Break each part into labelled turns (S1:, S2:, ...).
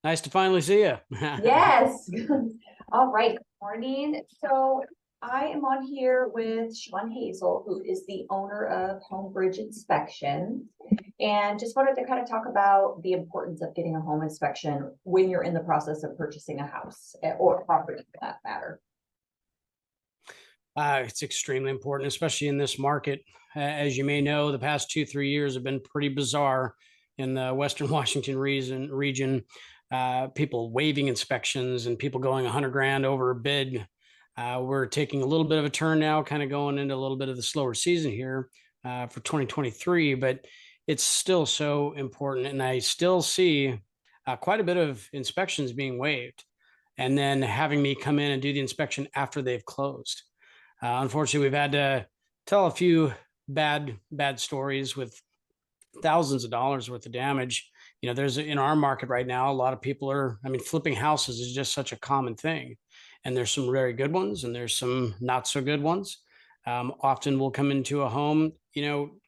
S1: Nice to finally see you.
S2: Yes. All right. Good morning. So I am on here with Sean Hazel, who is the owner of Homebridge Inspection, and just wanted to kind of talk about the importance of getting a home inspection when you're in the process of purchasing a house or property for that matter.
S1: It's extremely important, especially in this market. As you may know, the past 2, 3 years have been pretty bizarre in the Western Washington region. People waiving inspections and people going 100 grand over a bid. We're taking a little bit of a turn now, kind of going into a little bit of the slower season here for 2023, but it's still so important. And I still see quite a bit of inspections being waived and then having me come in and do the inspection after they've closed. Unfortunately, we've had to tell a few bad stories with thousands of dollars worth of damage. There's in our market right now, a lot of people are, I mean, flipping houses is just such a common thing. And there's some very good ones and there's some not so good ones. Often we'll come into a home,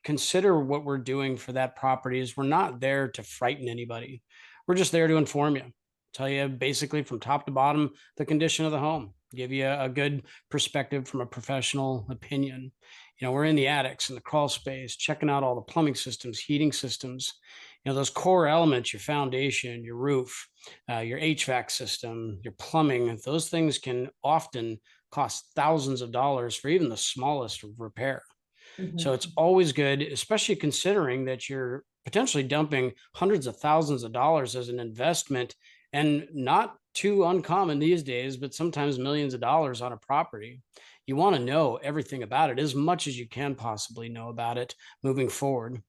S1: consider what we're doing for that property is we're not there to frighten anybody. We're just there to inform you, tell you basically from top to bottom the condition of the home, give you a good perspective from a professional opinion. We're in the attics and the crawl space, checking out all the plumbing systems, heating systems, those core elements, your foundation, your roof, your HVAC system, your plumbing. Those things can often cost thousands of dollars for even the smallest repair. So
S2: Mhm.
S1: it's always good, especially considering that you're potentially dumping hundreds of thousands of dollars as an investment, and not too uncommon these days, but sometimes millions of dollars on a property. You want to know everything about it as much as you can possibly know about it moving forward.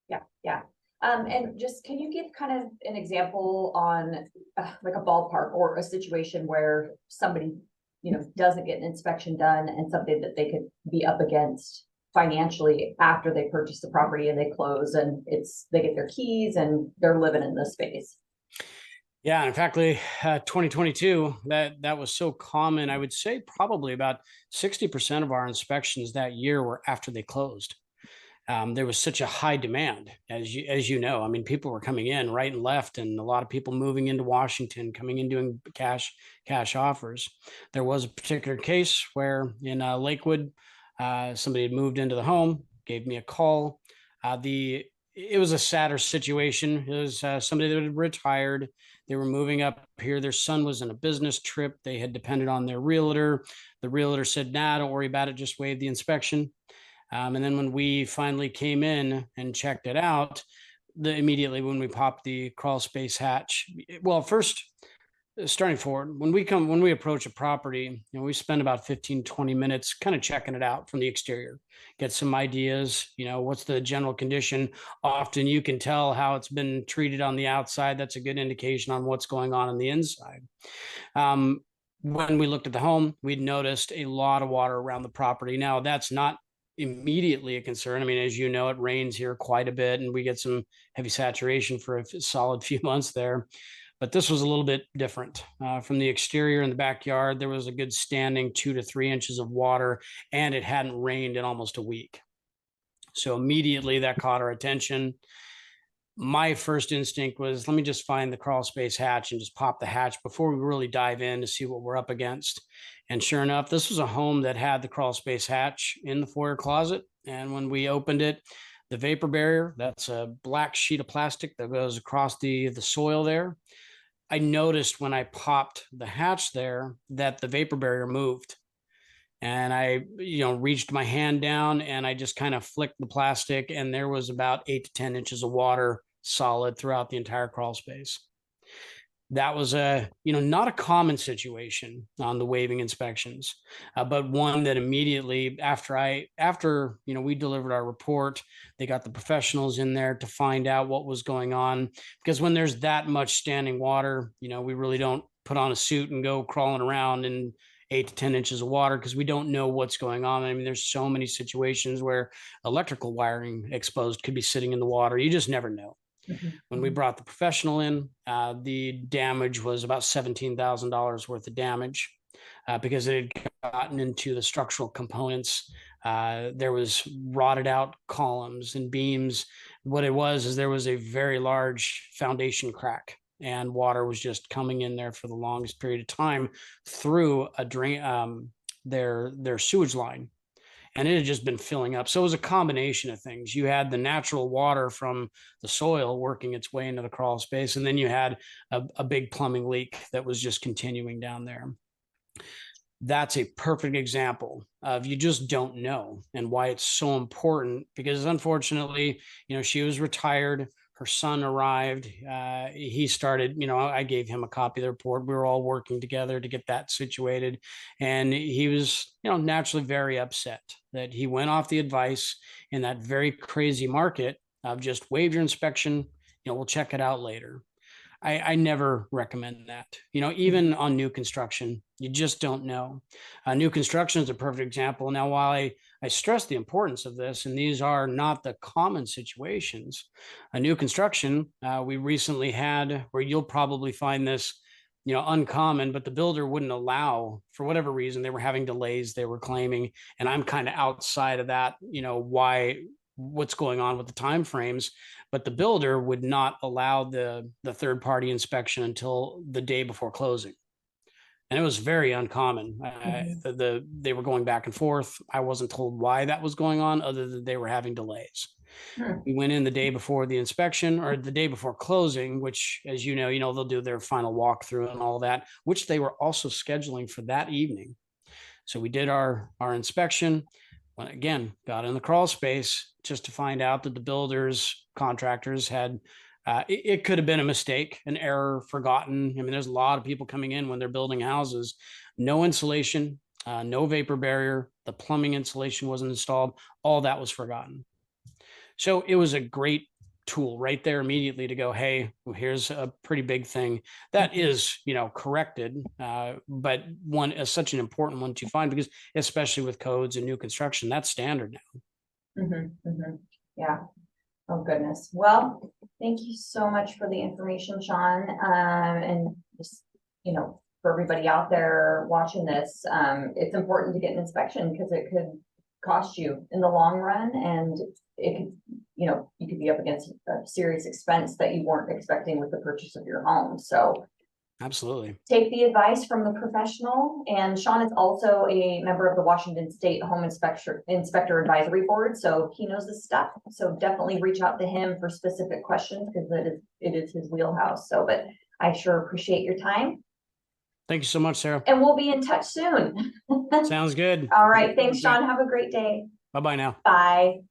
S2: Yeah, yeah. And just can you give kind of an example on like a ballpark or a situation where somebody, doesn't get an inspection done and something that they could be up against financially after they purchase the property and they close and they get their keys and they're living in this space.
S1: Yeah, in fact, 2022, that was so common. I would say probably about 60% of our inspections that year were after they closed. There was such a high demand, as you know. I mean, people were coming in right and left, and a lot of people moving into Washington, coming in doing cash offers. There was a particular case where in Lakewood, somebody had moved into the home, gave me a call. The It was a sadder situation. It was somebody that had retired. They were moving up here. Their son was in a business trip. They had depended on their realtor. The realtor said, "Nah, don't worry about it. Just waive the inspection." And then when we finally came in and checked it out, immediately when we popped the crawl space hatch, well, first starting forward, when we approach a property, we spend about 15-20 minutes kind of checking it out from the exterior, get some ideas, what's the general condition. Often you can tell how it's been treated on the outside. That's a good indication on what's going on the inside. Um, when we looked at the home, we'd noticed a lot of water around the property. Now, that's not immediately a concern. I mean, as you know, it rains here quite a bit and we get some heavy saturation for a solid few months there. But this was a little bit different. From the exterior in the backyard, there was a good standing 2 to 3 inches of water, and it hadn't rained in almost a week. So immediately that caught our attention. My first instinct was, let me just find the crawl space hatch and just pop the hatch before we really dive in to see what we're up against. And sure enough, this was a home that had the crawl space hatch in the foyer closet. And when we opened it, the vapor barrier, that's a black sheet of plastic that goes across the soil there. I noticed when I popped the hatch there that the vapor barrier moved. And I, reached my hand down and I just kind of flicked the plastic, and there was about 8 to 10 inches of water solid throughout the entire crawl space. That was not a common situation on the waiving inspections, but one that immediately after we delivered our report, they got the professionals in there to find out what was going on. Because when there's that much standing water, we really don't put on a suit and go crawling around in 8 to 10 inches of water, because we don't know what's going on. I mean, there's so many situations where electrical wiring exposed could be sitting in the water. You just never know.
S2: Mhm.
S1: When we brought the professional in, the damage was about $17,000 worth of damage, because it had gotten into the structural components. There was rotted out columns and beams. What it was is there was a very large foundation crack and water was just coming in there for the longest period of time through a drain, their sewage line, and it had just been filling up. So it was a combination of things. You had the natural water from the soil working its way into the crawl space, and then you had a big plumbing leak that was just continuing down there. That's a perfect example of you just don't know, and why it's so important, because unfortunately, she was retired. Her son arrived. He started, I gave him a copy of the report. We were all working together to get that situated. And he was, naturally very upset that he went off the advice in that very crazy market of just waive your inspection. We'll check it out later. I never recommend that. Even on new construction, you just don't know. New construction is a perfect example. Now, while I stress the importance of this, and these are not the common situations, a new construction we recently had, where you'll probably find this, uncommon, but the builder wouldn't allow, for whatever reason, they were having delays, they were claiming, and I'm kind of outside of that, what's going on with the time frames, but the builder would not allow the third party inspection until the day before closing. And it was very uncommon. They were going back and forth. I wasn't told why that was going on, other than they were having delays. We went in the day before the inspection, or the day before closing, which, as they'll do their final walkthrough and all that, which they were also scheduling for that evening. So we did our inspection. When, again, got in the crawl space, just to find out that the builders, contractors had, it could have been a mistake, an error, forgotten. I mean, there's a lot of people coming in when they're building houses. No insulation, no vapor barrier. The plumbing insulation wasn't installed. All that was forgotten. So it was a great tool right there immediately to go, hey, well, here's a pretty big thing that is, corrected. But one is such an important one to find, because especially with codes and new construction, that's standard now.
S2: Yeah. Oh, goodness. Well, thank you so much for the information, Sean. And just, for everybody out there watching this, it's important to get an inspection, because it could cost you in the long run, and it could, you could be up against a serious expense that you weren't expecting with the purchase of your home. So
S1: absolutely
S2: take the advice from the professional. And Sean is also a member of the Washington State Home Inspector Advisory Board, so he knows this stuff. So definitely reach out to him for specific questions, because it is his wheelhouse. So, but I sure appreciate your time.
S1: Thank you so much, Sarah.
S2: And we'll be in touch soon.
S1: Sounds good.
S2: All right. Thanks, Sean. Have a great day.
S1: Bye-bye now.
S2: Bye.